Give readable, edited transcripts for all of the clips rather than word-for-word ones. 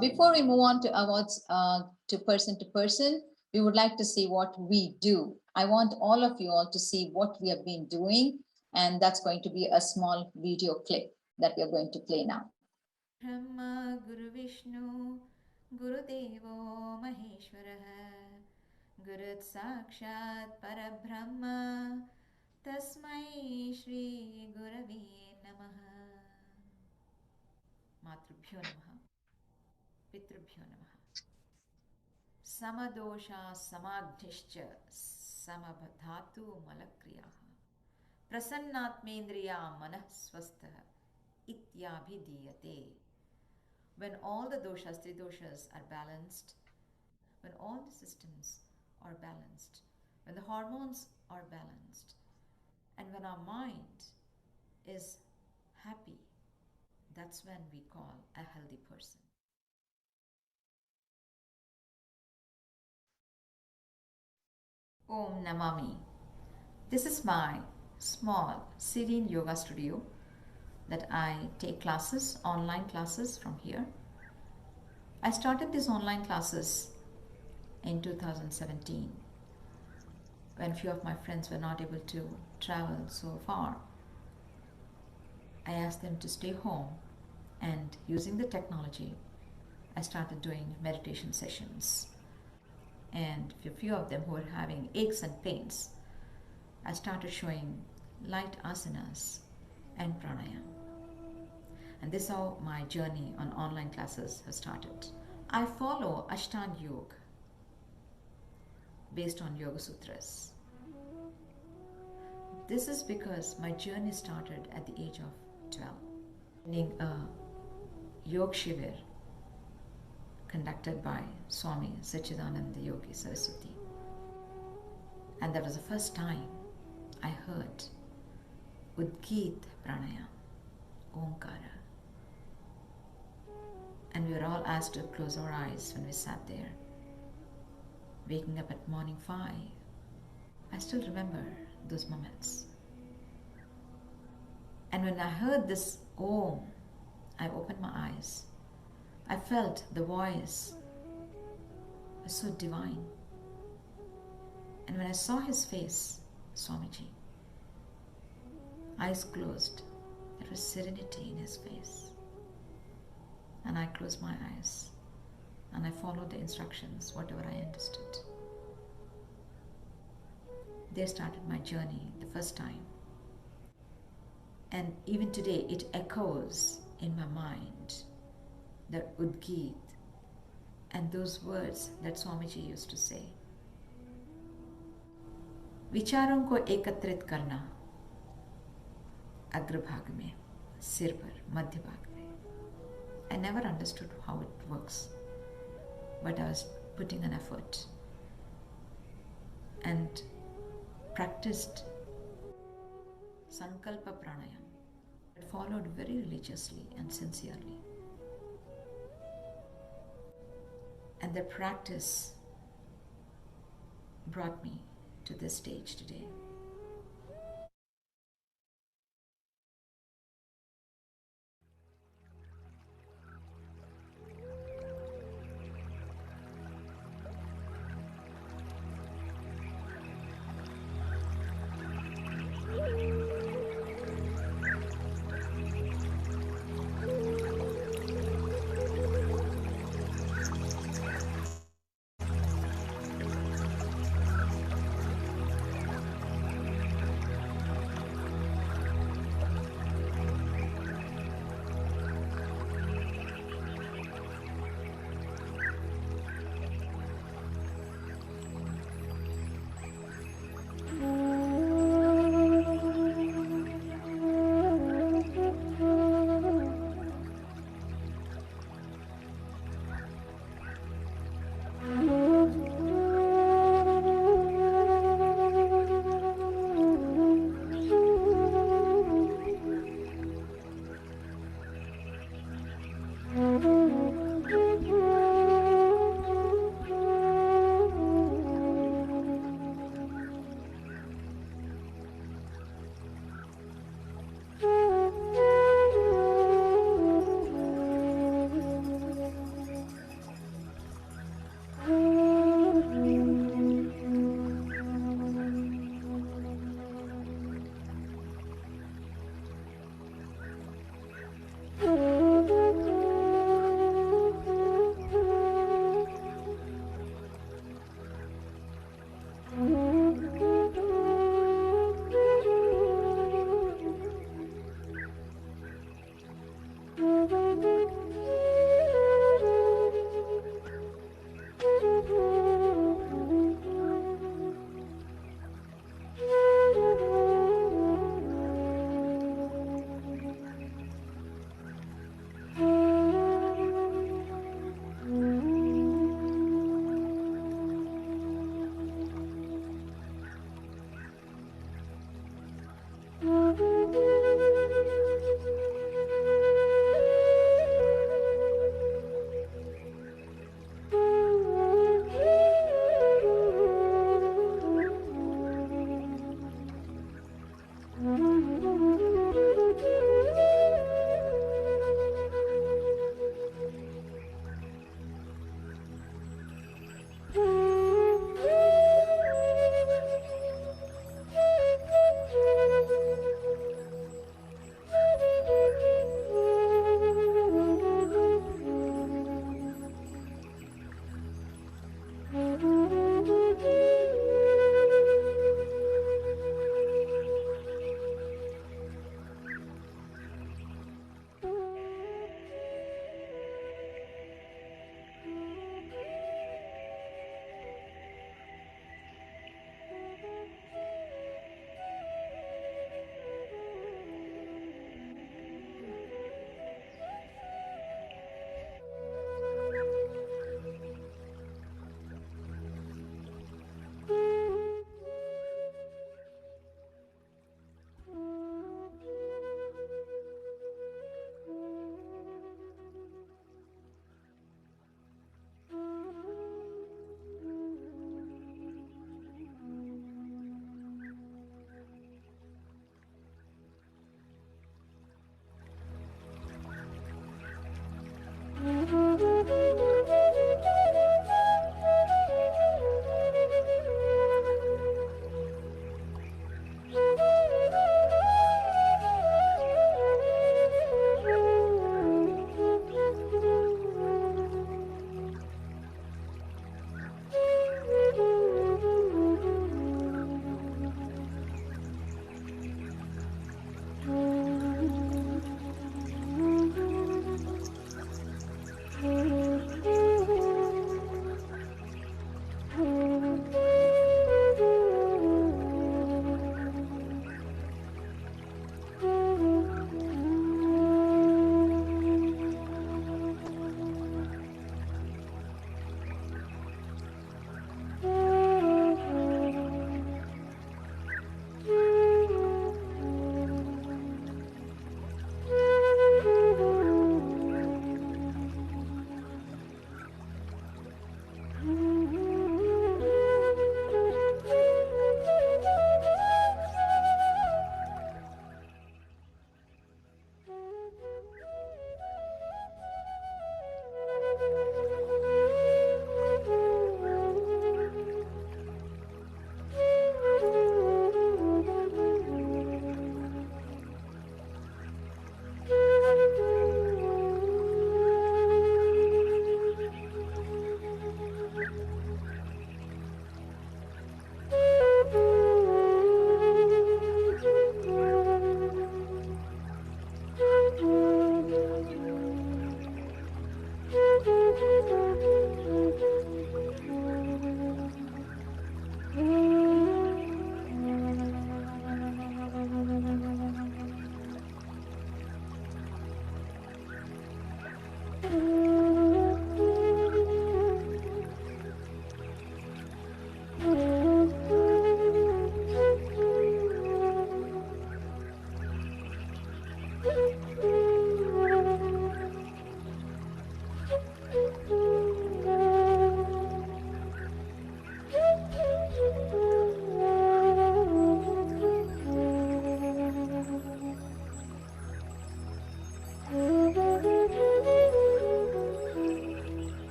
Before we move on to awards to person, we would like to see what we do. I want all of you all to see what we have been doing, and that's going to be a small video clip that we are going to play now. Brahma गुरुविष्णु गुरुदेवो महेश्वरः गुरुः साक्षात् परब्रह्म तस्मै श्रीगुरवे नमः मातृभ्यो नमः पितृभ्यो नमः समदोषा समाग्निश्च समबधातु मलक्रियाः प्रसन्नात्मेन्द्रिया मनः स्वस्थः इत्याभिधीयते. When all the doshas, three doshas, are balanced, when all the systems are balanced, when the hormones are balanced, and when our mind is happy, that's when we call a healthy person. Om Namami. This is my small serene yoga studio that I take classes, online classes from here. I started these online classes in 2017 when few of my friends were not able to travel so far. I asked them to stay home, and using the technology, I started doing meditation sessions. And for a few of them who were having aches and pains, I started showing light asanas and pranayama. And this is how my journey on online classes has started. I follow Ashtang Yoga based on Yoga Sutras. This is because my journey started at the age of 12, attending a Yoga Shivir conducted by Swami Sachidananda Yogi Saraswati. And that was the first time I heard Udgit Pranayam, Omkara. And we were all asked to close our eyes when we sat there, waking up at morning 5. I still remember those moments. And when I heard this Om, I opened my eyes. I felt the voice was so divine. And when I saw his face, Swamiji, eyes closed, there was serenity in his face. And I closed my eyes and I followed the instructions, whatever I understood. There started my journey the first time. And even today it echoes in my mind, the Udgit and those words that Swamiji used to say. विचारों को एकत्रित करना अग्रभाग में, सिर पर, मध्य भाग में. I never understood how it works, but I was putting an effort and practiced Sankalpa Pranayam. It followed very religiously and sincerely. And the practice brought me to this stage today.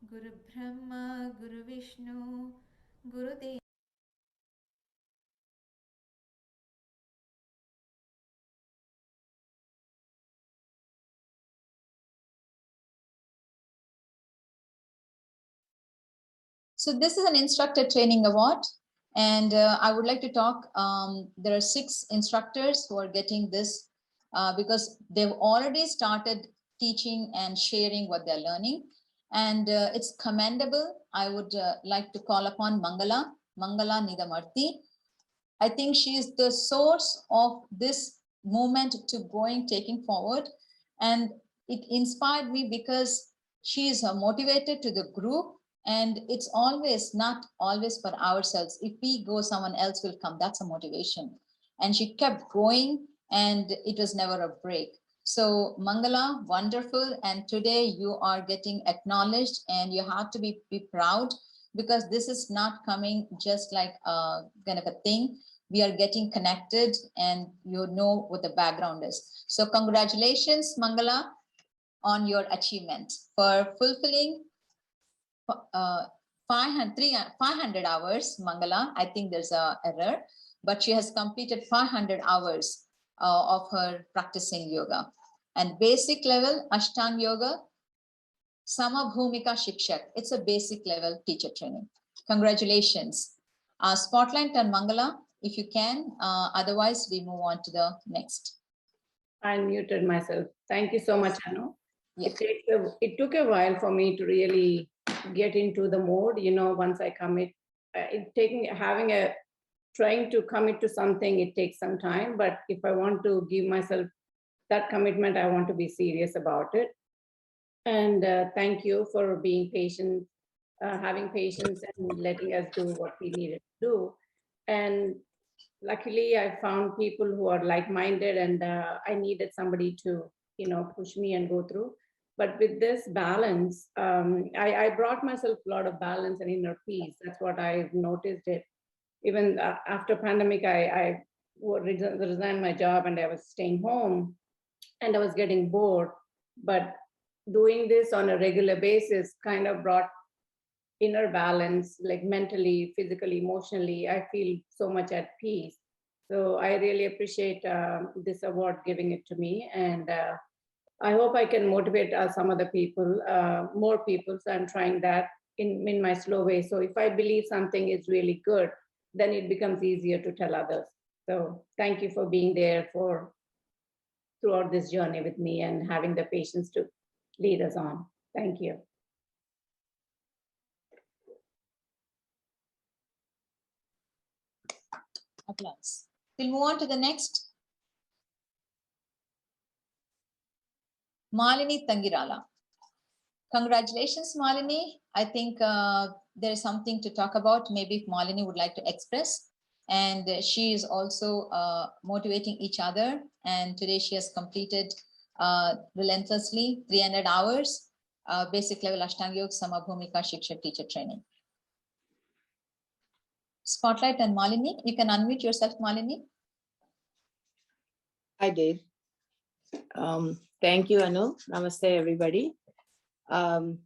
Guru Brahma, Guru Vishnu, Guru Dev. So this is an instructor training award. And I would like to talk, there are 6 instructors who are getting this because they've already started teaching and sharing what they're learning. And it's commendable. I would like to call upon Mangala Nidamarti. I think she is the source of this movement to going, taking forward. And it inspired me because she is motivated to the group. And it's always not always for ourselves. If we go, someone else will come. That's a motivation. And she kept going, and it was never a break. So, Mangala, wonderful. And today you are getting acknowledged, and you have to be proud because this is not coming just like a kind of a thing. We are getting connected, and you know what the background is. So congratulations, Mangala, on your achievement for fulfilling 500 hours. Mangala, I think there's a error, but she has completed 500 hours of her practicing yoga. And basic level Ashtang yoga, Samabhumika Shikshak. It's a basic level teacher training. Congratulations. Spotlight on Mangala, if you can. Otherwise, we move on to the next. I muted myself. Thank you so much, Anu. Yeah. It took a while for me to really get into the mode. You know, once I commit, trying to commit to something, it takes some time. But if I want to give myself that commitment, I want to be serious about it. And thank you for being patient, having patience, and letting us do what we needed to do. And luckily, I found people who are like-minded, and I needed somebody to, push me and go through. But with this balance, I brought myself a lot of balance and inner peace. That's what I've noticed it. Even after pandemic, I resigned my job and I was staying home, and I was getting bored. But doing this on a regular basis kind of brought inner balance, like mentally, physically, emotionally. I feel so much at peace. So I really appreciate this award giving it to me. And I hope I can motivate some other people, more people. So I'm trying that in my slow way. So if I believe something is really good, then it becomes easier to tell others. So thank you for being there throughout this journey with me and having the patience to lead us on. Thank you. Applause. We'll move on to the next. Malini Tangirala. Congratulations, Malini. I think there is something to talk about. Maybe if Malini would like to express. And she is also motivating each other. And today she has completed relentlessly 300 hours, basic level Ashtang Yoga Samabhumika Shiksha teacher training. Spotlight on Malini. You can unmute yourself, Malini. I did. Thank you, Anu. Namaste, everybody. Again,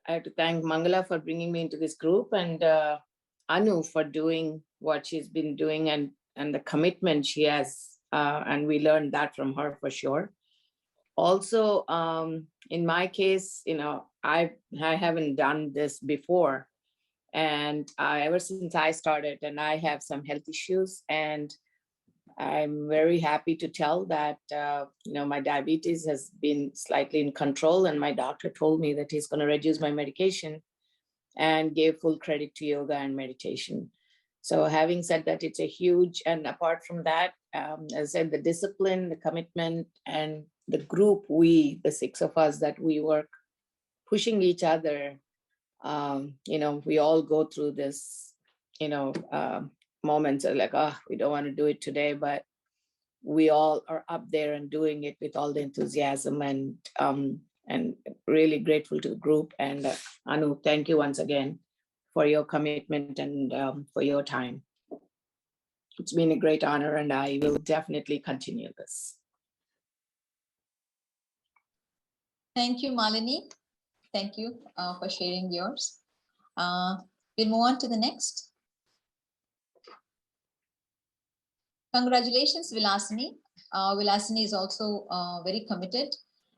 I have to thank Mangala for bringing me into this group, and Anu for doing what she's been doing, and the commitment she has, and we learned that from her for sure. Also, in my case, I haven't done this before, and ever since I started, and I have some health issues, and I'm very happy to tell that, my diabetes has been slightly in control, and my doctor told me that he's going to reduce my medication and gave full credit to yoga and meditation. So having said that, it's a huge, and apart from that, as I said, the discipline, the commitment, and the group, the 6 of us that we work, pushing each other, we all go through this, moments of like, we don't want to do it today, but we all are up there and doing it with all the enthusiasm, and really grateful to the group. And Anu, thank you once again for your commitment and for your time. It's been a great honor, and I will definitely continue this. Thank you, Malini. Thank you for sharing yours. We'll move on to the next. Congratulations, Vilasini. Vilasini is also very committed,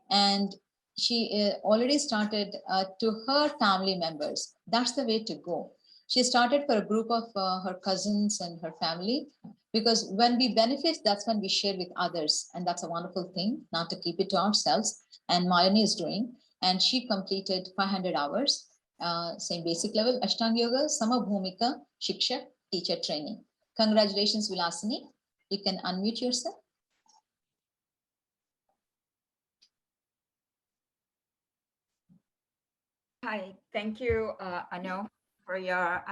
and she already started to her family members. That's the way to go. She started for a group of her cousins and her family, because when we benefit, that's when we share with others, and that's a wonderful thing, not to keep it to ourselves. And Malini is doing, and she completed 500 hours, same basic level, Ashtang Yoga, Samabhumika, Shiksha, teacher training. Congratulations, Vilasini. You can unmute yourself. Hi, thank you, Anu, for your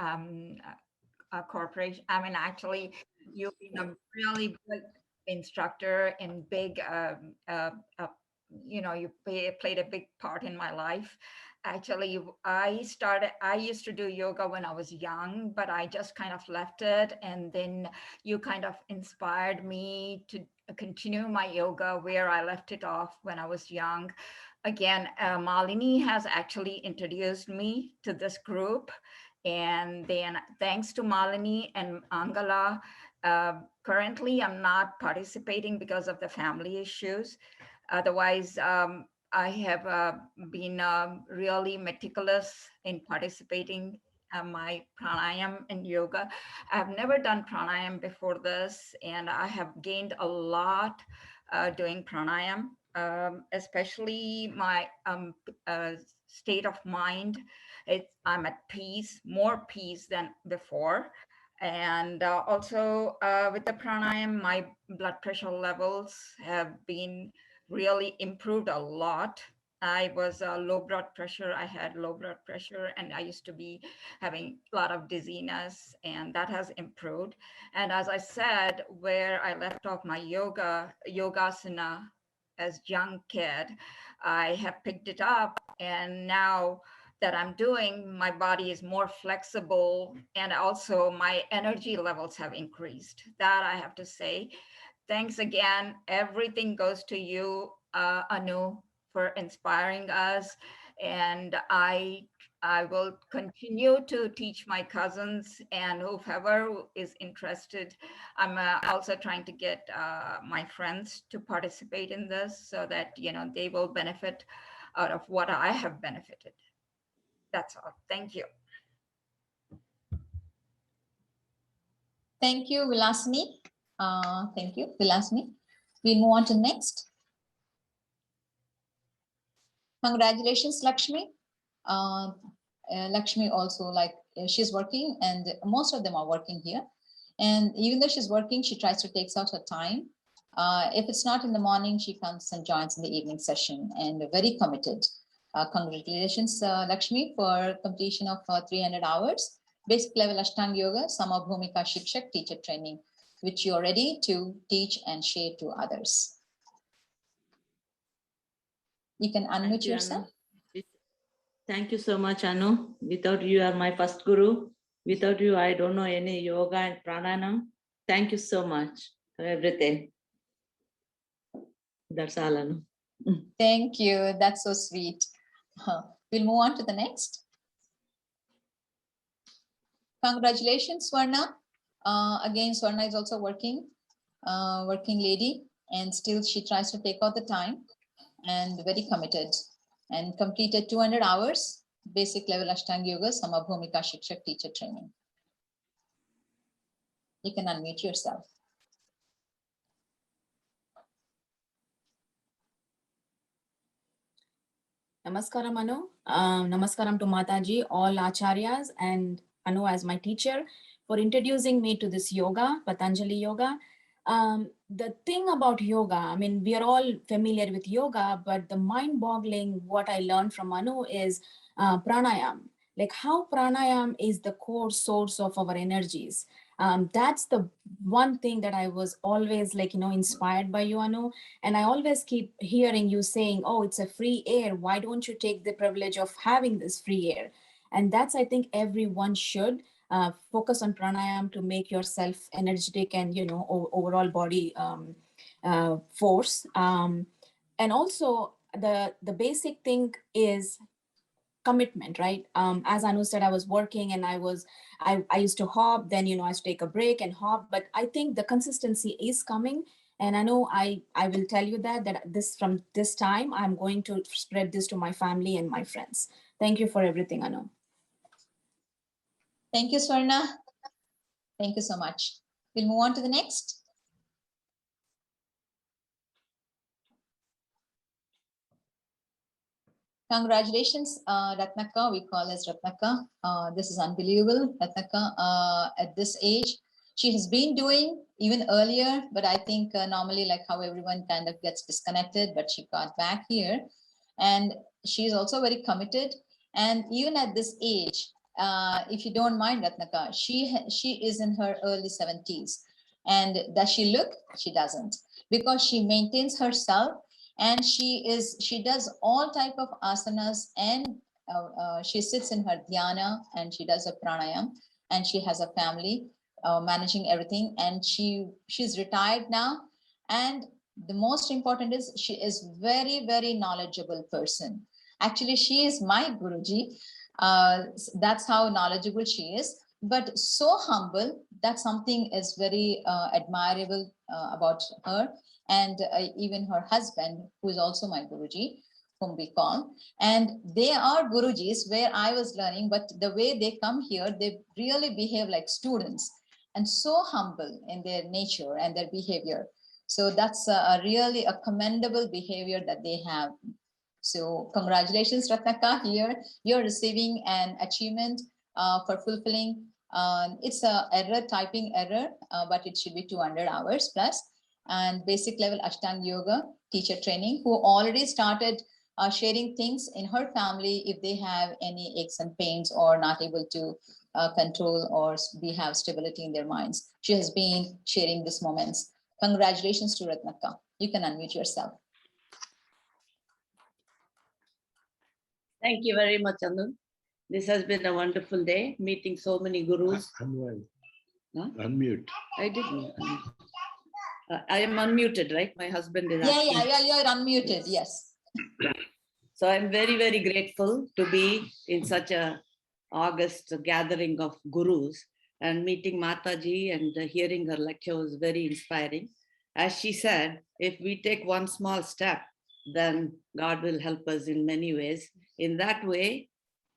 cooperation. I mean, actually, you've been a really good instructor and big, you played a big part in my life. Actually, I used to do yoga when I was young, but I just kind of left it. And then you kind of inspired me to continue my yoga where I left it off when I was young. Again, Malini has actually introduced me to this group. And then thanks to Malini and Angala, currently I'm not participating because of the family issues. Otherwise, I have been really meticulous in participating my pranayam and yoga. I've never done pranayam before this, and I have gained a lot doing pranayam, especially my state of mind. I'm at peace, more peace than before. And also with the pranayam, my blood pressure levels have been really improved a lot. I was low blood pressure. I had low blood pressure, and I used to be having a lot of dizziness, and that has improved. And as I said, where I left off my yogasana as young kid, I have picked it up, and now that I'm doing, my body is more flexible, and also my energy levels have increased. That I have to say. Thanks again. Everything goes to you, Anu, for inspiring us. And I will continue to teach my cousins and whoever is interested. I'm also trying to get my friends to participate in this so that they will benefit out of what I have benefited. That's all. Thank you. Thank you, Vilasini. Thank you, Vilasini. We'll move on to next. Congratulations, Lakshmi. Lakshmi also, she's working, and most of them are working here. And even though she's working, she tries to take out her time. If it's not in the morning, she comes and joins in the evening session, and very committed. Congratulations, Lakshmi, for completion of 300 hours. Basic level Ashtang Yoga, Samabhumika Shikshak teacher training, which you're ready to teach and share to others. You can unmute yourself. Anu. Thank you so much, Anu. Without you, are my first guru. Without you, I don't know any yoga and pranayam. Thank you so much for everything. That's all, Anu. Thank you. That's so sweet. We'll move on to the next. Congratulations, Swarna. Again, Swarna is also working lady, and still she tries to take out the time, and very committed, and completed 200 hours, basic level Ashtang Yoga, Samabhumika Shikshak teacher training. You can unmute yourself. Namaskaram, Anu. Namaskaram to Mataji, all acharyas, and Anu as my teacher for introducing me to this yoga, Paatanjali yoga. The thing about yoga, I mean, we are all familiar with yoga, but the mind-boggling what I learned from Anu is pranayam. Like how pranayam is the core source of our energies. That's the one thing that I was always inspired by you, Anu. And I always keep hearing you saying, oh, it's a free air. Why don't you take the privilege of having this free air? And that's, I think everyone should focus on pranayam to make yourself energetic and, overall body force. And also, the basic thing is commitment, right? As Anu said, I was working and I used to hop, then, I used to take a break and hop, but I think the consistency is coming. And I know I will tell you that from this time, I'm going to spread this to my family and my friends. Thank you for everything, Anu. Thank you, Swarna. Thank you so much. We'll move on to the next. Congratulations, Ratnaka. We call as Ratnaka. This is unbelievable. Ratnaka, at this age, she has been doing even earlier, but I think normally like how everyone kind of gets disconnected, but she got back here. And she's also very committed. And even at this age, if you don't mind, Ratnaka, she is in her early 70s. And does she look? She doesn't, because she maintains herself. And she does all type of asanas, and she sits in her dhyana, and she does a pranayam, and she has a family managing everything, and she's retired now. And the most important is she is very, very knowledgeable person. Actually, she is my Guruji. That's how knowledgeable she is, but so humble. That something is very admirable about her. And even her husband, who is also my Guruji, whom we call. And they are Gurujis where I was learning, but the way they come here, they really behave like students and so humble in their nature and their behavior. So that's really a commendable behavior that they have. So congratulations, Ratnaka, here. You're receiving an achievement for fulfilling. It's a error, typing error, but it should be 200 hours plus. And basic level Ashtang yoga teacher training, who already started sharing things in her family if they have any aches and pains or not able to control or have stability in their minds. She has been sharing these moments. Congratulations to Ratnaka. You can unmute yourself. Thank you very much, Anu. This has been a wonderful day, meeting so many gurus. Unmute. I didn't. I am unmuted, right? My husband is asking. Yeah, you're unmuted, yes. So I'm very, very grateful to be in such a august gathering of gurus, and meeting Mataji and hearing her lecture was very inspiring. As she said, if we take one small step, then God will help us in many ways. In that way,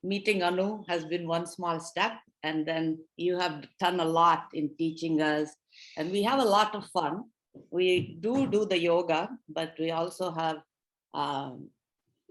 meeting Anu has been one small step, and then you have done a lot in teaching us, and we have a lot of fun. We do the yoga, but we also have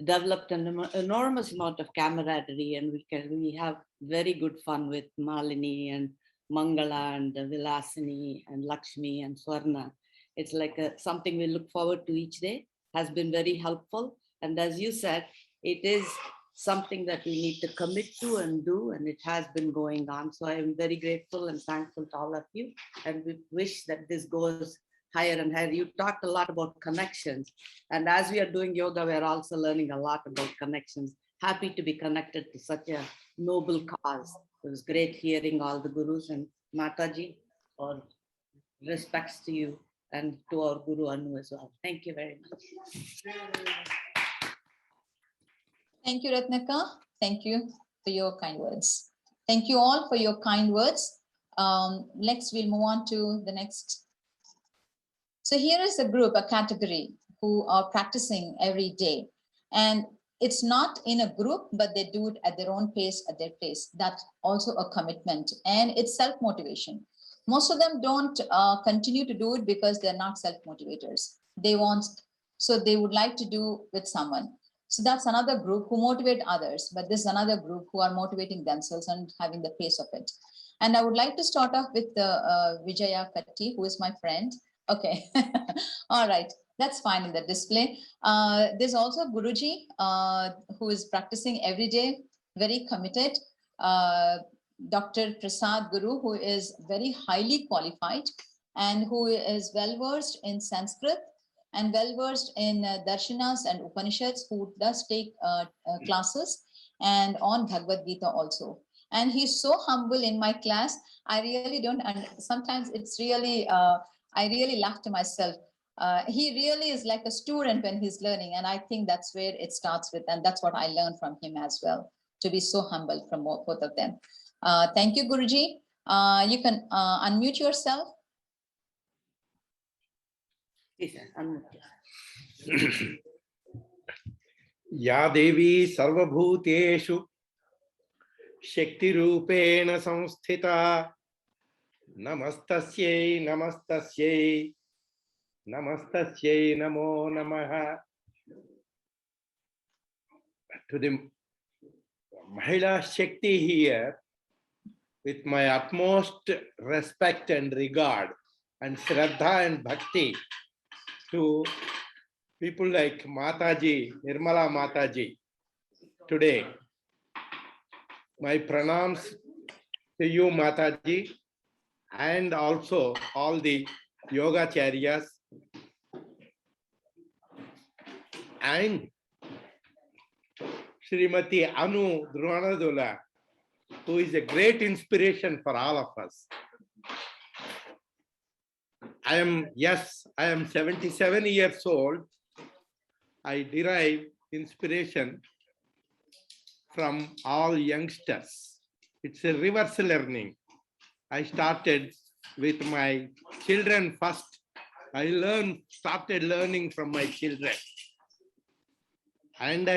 developed an enormous amount of camaraderie, and we have very good fun with Malini and Mangala and Vilasini and Lakshmi and Swarna. It's like something we look forward to each day. Has been very helpful, and as you said, it is something that we need to commit to and do, and it has been going on. So I am very grateful and thankful to all of you, and we wish that this goes higher and higher. You talked a lot about connections, and as we are doing yoga, we are also learning a lot about connections. Happy to be connected to such a noble cause. It was great hearing all the gurus, and Mataji, or respects to you and to our Guru Anu as well. Thank you very much. Thank you, Ratnaka. Thank you for your kind words. Thank you all for your kind words. Next, we'll move on to the next. So here is a group, a category, who are practicing every day. And it's not in a group, but they do it at their own pace, at their place. That's also a commitment, and it's self-motivation. Most of them don't continue to do it because they're not self-motivators. They want, so they would like to do with someone. So that's another group who motivate others, but this is another group who are motivating themselves and having the pace of it. And I would like to start off with Vijaya Katti, who is my friend. Okay, all right, that's fine in the display. There's also Guruji, who is practicing every day, very committed. Dr. Prasad Guru, who is very highly qualified and who is well-versed in Sanskrit and well-versed in Darshanas and Upanishads, who does take classes and on Bhagavad Gita also. And he's so humble in my class. I really don't, and sometimes it's really, I really laugh to myself. He really is like a student when he's learning. And I think that's where it starts with. And that's what I learned from him as well, to be so humble from both of them. Thank you, Guruji. You can unmute yourself. Yes, unmute. या देवी सर्वभूतेषु शक्तिरूपेण संस्थिता नमस्तस्यै नमस्तस्यै नमस्तस्यै नमो नमः. To the Mahila Shakti here, with my utmost respect and regard and Shraddha and Bhakti to people like Mataji, Nirmala Mataji. Today, my pranams to you, Mataji, and also all the Yogacharyas and Srimati Anu Dronadula, who is a great inspiration for all of us. I am 77 years old. I derive inspiration from all youngsters. It's a reverse learning. I started with my children first. I started learning from my children. And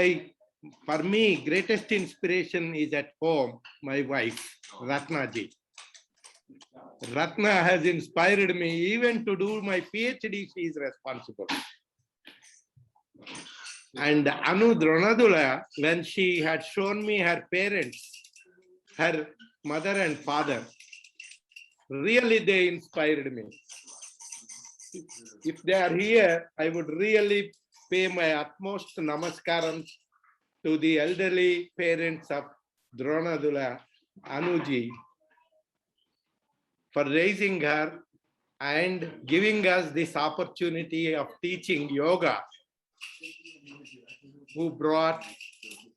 for me, greatest inspiration is at home, my wife, Ratnaji. Ratna has inspired me even to do my PhD. She is responsible. And Anu Dronadula, when she had shown me her parents, her mother and father, really they inspired me. If they are here, I would really pay my utmost namaskarams to the elderly parents of Dronadula, Anuji, for raising her and giving us this opportunity of teaching yoga, who brought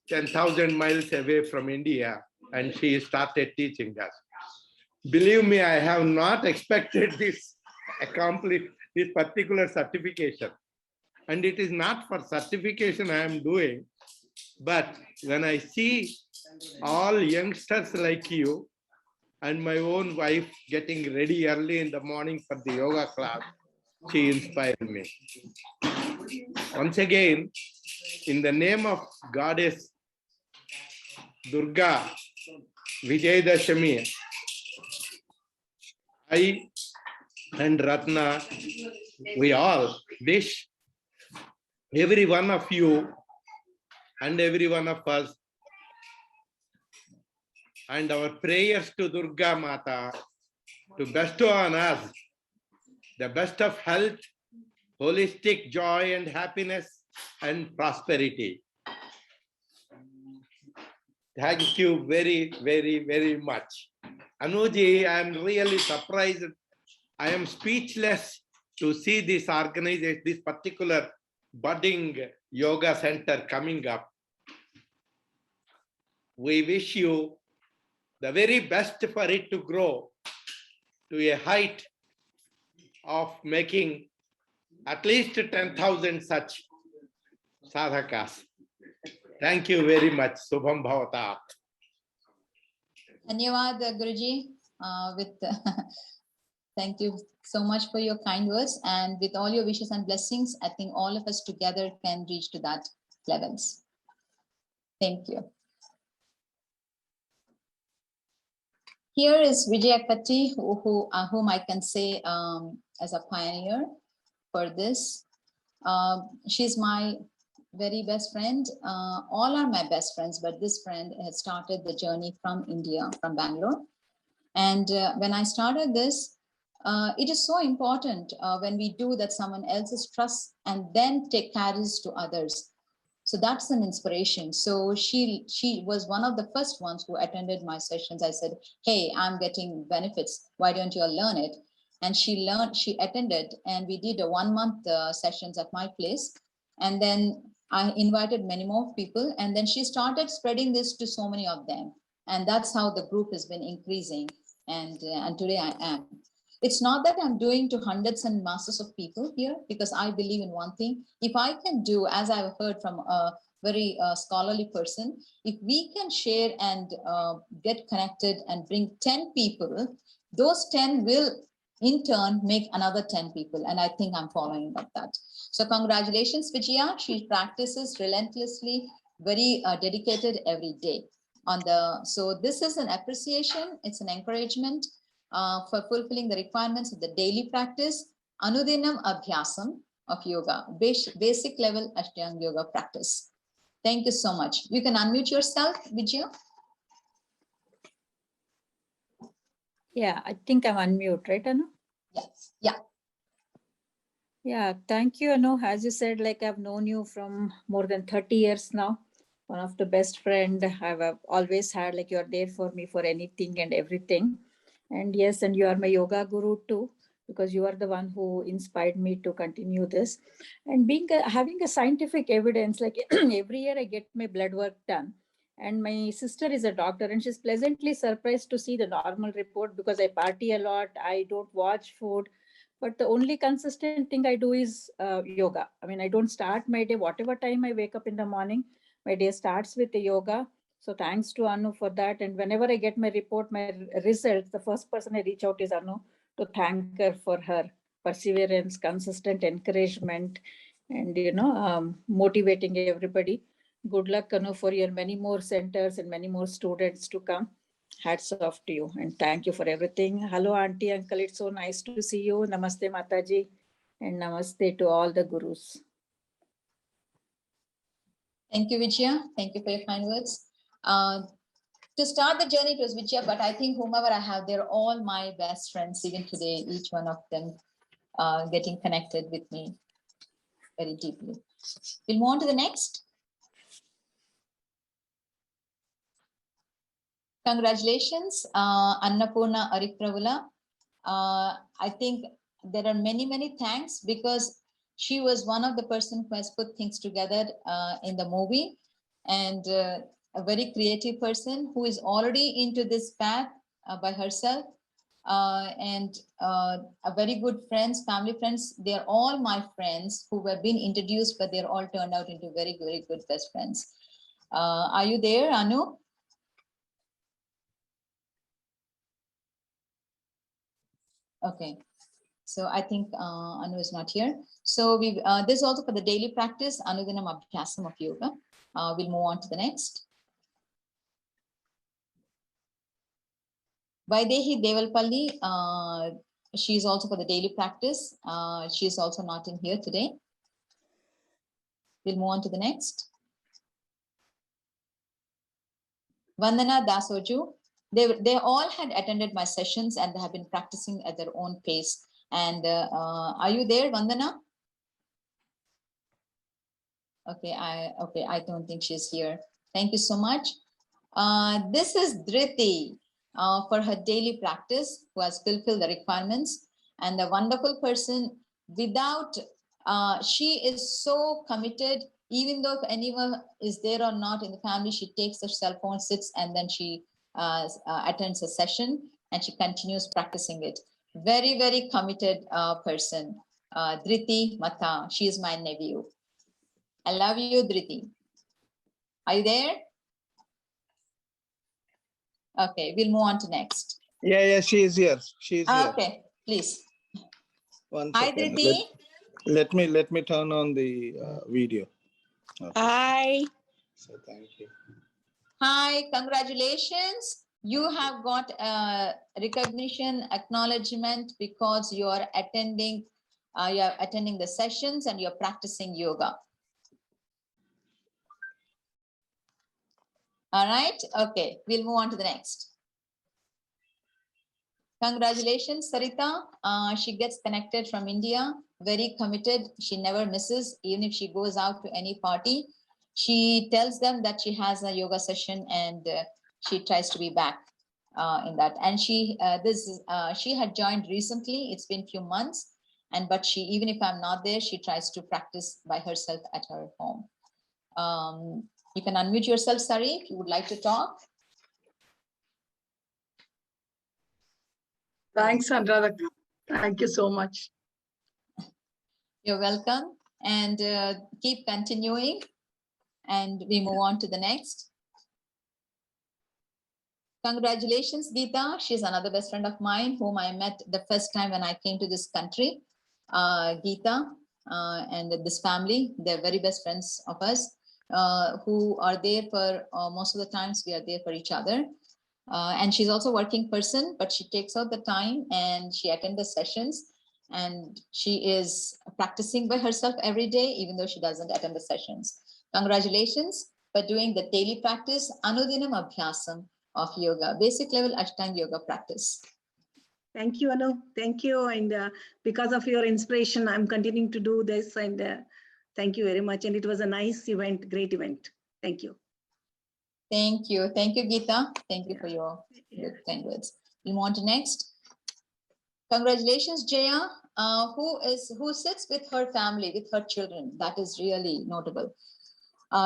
10,000 miles away from India, and she started teaching us. Believe me, I have not expected this particular certification. And it is not for certification I am doing, but when I see all youngsters like you and my own wife getting ready early in the morning for the yoga class, she inspired me. Once again, in the name of Goddess Durga Vijayadashami, I and Ratna, we all wish every one of you and every one of us, and our prayers to Durga Mata to bestow on us the best of health, holistic joy and happiness and prosperity. Thank you very, very, very much. Anuji, I am really surprised. I am speechless to see this organization, this particular budding yoga center coming up. We wish you the very best for it to grow to a height of making at least 10,000 such sadhakas. Thank you very much. Subham Bhavata. Dhanyavad, Guruji. Thank you so much for your kind words, and with all your wishes and blessings, I think all of us together can reach to that levels. Thank you. Here is Vijayakati, whom I can say as a pioneer for this. She's my very best friend. All are my best friends, but this friend has started the journey from India, from Bangalore. And when I started this, it is so important when we do that someone else's trust and then take carries to others. So that's an inspiration. So she was one of the first ones who attended my sessions. I said, hey, I'm getting benefits. Why don't you all learn it? And she attended, and we did a 1 month sessions at my place. And then I invited many more people. And then she started spreading this to so many of them. And that's how the group has been increasing. And today I am. It's not that I'm doing to hundreds and masses of people here, because I believe in one thing. If I can do, as I've heard from a very scholarly person, if we can share and get connected and bring 10 people, those 10 will in turn make another 10 people. And I think I'm following up that. So congratulations, Vijaya. She practices relentlessly, very dedicated every day. So this is an appreciation, it's an encouragement for fulfilling the requirements of the daily practice, Anudinam Abhyasam of yoga, basic level Ashtang yoga practice. Thank you so much. You can unmute yourself, Vijaya. Yeah, I think I'm unmute, right, Anu? Yes. Yeah. Yeah, thank you, Anu. As you said, like I've known you from more than 30 years now. One of the best friend I've always had, like you're there for me for anything and everything. And yes, and you are my yoga guru too, because you are the one who inspired me to continue this. And having a scientific evidence, like every year I get my blood work done. And my sister is a doctor and she's pleasantly surprised to see the normal report, because I party a lot, I don't watch food. But the only consistent thing I do is yoga. I mean, I don't start my day, whatever time I wake up in the morning, my day starts with the yoga. So thanks to Anu for that. And whenever I get my report, my results, the first person I reach out is Anu to thank her for her perseverance, consistent encouragement, and motivating everybody. Good luck, Anu, for your many more centers and many more students to come. Hats off to you and thank you for everything. Hello, Auntie, Uncle. It's so nice to see you. Namaste, Mataji, and namaste to all the gurus. Thank you, Vijaya. Thank you for your kind words. To start the journey, it was Vijaya, but I think whomever I have, they're all my best friends, even today, each one of them getting connected with me very deeply. We'll move on to the next. Congratulations, Annapurna Aripravula. I think there are many, many thanks, because she was one of the person who has put things together in the movie, and a very creative person who is already into this path by herself, and a very good friends, family friends. They're all my friends who have been introduced, but they're all turned out into very, very good best friends. Are you there, Anu? Okay, so I think Anu is not here. So we this is also for the daily practice, Anudinam Abhyasam of yoga. We'll move on to the next. Vaidehi Devalpalli, she is also for the daily practice. She is also not in here today. We'll move on to the next. Vandana Dasoju. They all had attended my sessions and they have been practicing at their own pace. And are you there, Vandana? Okay, I don't think she's here. Thank you so much. This is Dhriti for her daily practice, who has fulfilled the requirements, and a wonderful person. Without, she is so committed. Even though if anyone is there or not in the family, she takes her cell phone, sits, and then she attends a session, and she continues practicing it. Very, very committed person. Dhriti Mata, she is my nephew. I love you, Dhriti. Are you there? Okay, we'll move on to next. Yeah, she is here. She is here. Okay, please. One Hi, second. Dhriti. Let me turn on the video. Okay. Hi. So thank you. Hi, congratulations. You have got recognition, acknowledgement, because you are attending the sessions and you're practicing yoga. All right, okay, we'll move on to the next. Congratulations, Sarita. She gets connected from India, very committed. She never misses, even if she goes out to any party. She tells them that she has a yoga session and she tries to be back in that. And she had joined recently. It's been a few months, but she, even if I'm not there, she tries to practice by herself at her home. You can unmute yourself, Sari, if you would like to talk. Thanks, Anuradha. Thank you so much. You're welcome. And keep continuing. And we move on to the next. Congratulations, Geeta. She's another best friend of mine whom I met the first time when I came to this country. Geeta and this family, they're very best friends of us who are there for most of the times we are there for each other. And she's also a working person, but she takes out the time and she attends the sessions, and she is practicing by herself every day, even though she doesn't attend the sessions. Congratulations for doing the daily practice, Anudinam Abhyasam of yoga, basic level Ashtang yoga practice. Thank you, Anu. Thank you. And because of your inspiration, I'm continuing to do this. And thank you very much. And it was a nice event, great event. Thank you. Thank you. Thank you, Geeta. Thank you for your good kind words. We move on to next. Congratulations, Jaya, who sits with her family, with her children. That is really notable.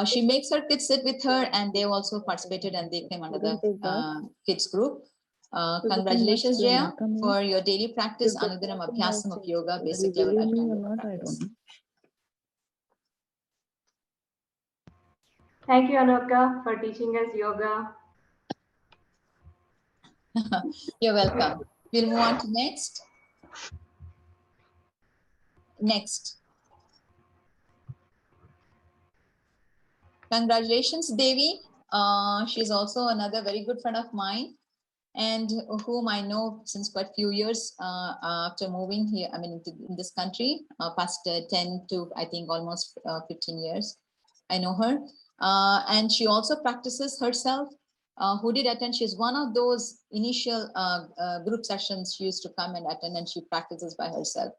She makes her kids sit with her, and they also participated and they came under the kids group. Congratulations, Jaya, for your daily practice, Anudinam Abhyasam of yoga, basic level Ashtanga yoga practice. Thank you, Anuka, for teaching us yoga. You're welcome. We'll move on to next. Next. Congratulations, Devi. She's also another very good friend of mine and whom I know since quite a few years after moving here, I mean, in this country, past 10 to, I think, almost 15 years. I know her. And she also practices herself. Who did attend? She's one of those initial group sessions she used to come and attend, and she practices by herself.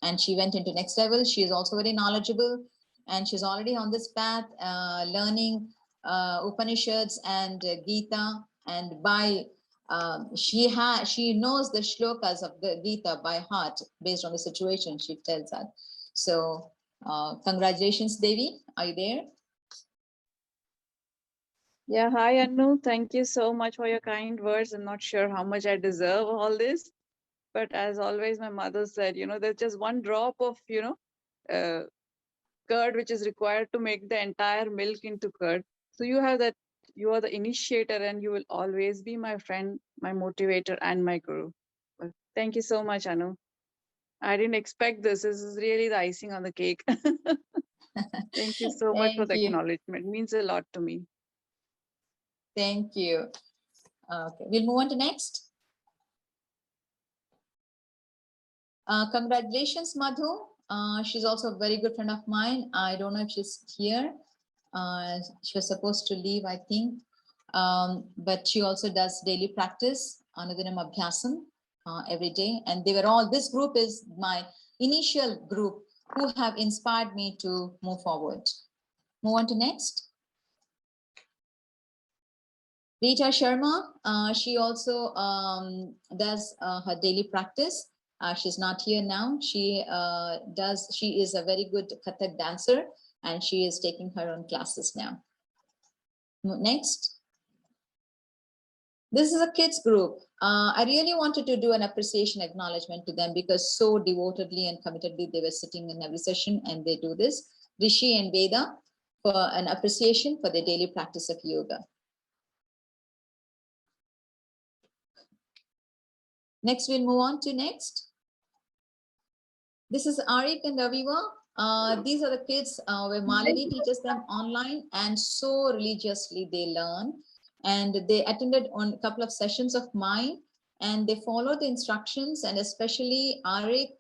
And she went into next level. She is also very knowledgeable, and she's already on this path, learning Upanishads and Gita. And by she knows the shlokas of the Gita by heart based on the situation. She tells that. So congratulations, Devi. Are you there? Yeah, hi Anu. Thank you so much for your kind words. I'm not sure how much I deserve all this, but as always, my mother said, there's just one drop of, curd which is required to make the entire milk into curd. So you are the initiator, and you will always be my friend, my motivator, and my guru. Well, thank you so much, Anu. I didn't expect this. This is really the icing on the cake. Thank you so much for the acknowledgement. It means a lot to me. Thank you. Okay, we'll move on to next. Congratulations, Madhu. She's also a very good friend of mine. I don't know if she's here. She was supposed to leave, I think. But she also does daily practice, Anudinam Abhyasam, every day. And they were all, this group is my initial group who have inspired me to move forward. Move on to next. Rita Sharma, she also does her daily practice. She's not here now. She is a very good Kathak dancer, and she is taking her own classes now. Next. This is a kids group. I really wanted to do an appreciation acknowledgement to them because so devotedly and committedly they were sitting in every session, and they do this. Rishi and Veda for an appreciation for their daily practice of yoga. Next, we'll move on to next. This is Arik and Aviva. These are the kids where Malini teaches them online, and so religiously they learn. And they attended on a couple of sessions of mine, and they follow the instructions. And especially Arik,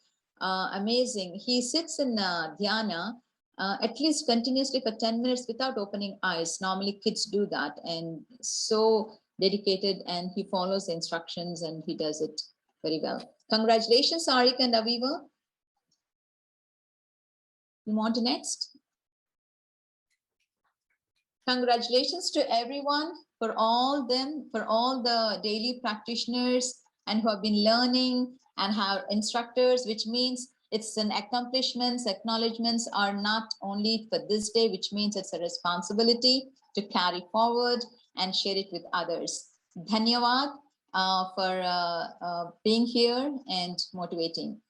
amazing. He sits in dhyana at least continuously for 10 minutes without opening eyes. Normally kids do that, and so dedicated, and he follows the instructions and he does it very well. Congratulations, Arik and Aviva. You want to next? Congratulations to everyone, for all the daily practitioners and who have been learning and have instructors, which means it's an accomplishments, acknowledgements are not only for this day, which means it's a responsibility to carry forward and share it with others. Dhanyavad. for being here and motivating.